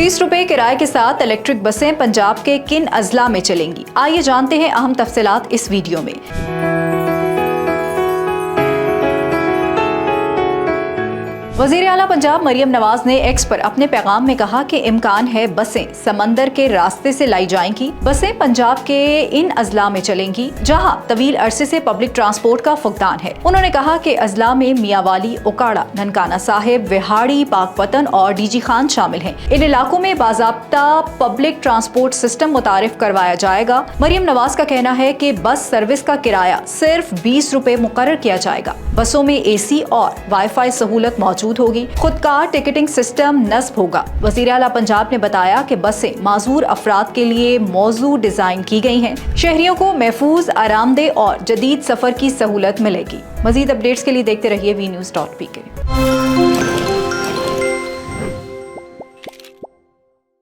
20 रुपए किराए के साथ इलेक्ट्रिक बसें पंजाब के किन अजला में चलेंगी? आइए जानते हैं अहम तफसीलात इस वीडियो में। वज़ीर आला पंजाब मरियम नवाज ने एक्स पर अपने पैगाम में कहा कि इम्कान है बसें समंदर के रास्ते से लाई जाएंगी। बसें पंजाब के इन अजला में चलेंगी जहां तवील अरसे से पब्लिक ट्रांसपोर्ट का फुकदान है। उन्होंने कहा कि अजला में मियांवाली, उकाड़ा, ननकाना साहिब, विहाड़ी, पाकपतन और डीजी खान शामिल हैं। इन इलाकों में बाज़ाब्ता पब्लिक ट्रांसपोर्ट सिस्टम मुतारिफ करवाया जाएगा। मरियम नवाज का कहना है कि बस सर्विस का किराया सिर्फ 20 रुपए मुकर्रर किया जाएगा। बसों में AC और वाईफाई सहूलत मौजूद होगी। खुदकार टिकटिंग सिस्टम नस्ब होगा। वज़ीर आला पंजाब ने बताया कि बसें माजूर अफराद के लिए मौजू डिजाइन की गई हैं। शहरियों को महफूज, आरामदेह और जदीद सफर की सहूलत मिलेगी। मजीद अपडेट्स के लिए देखते रहिए vnews.pk।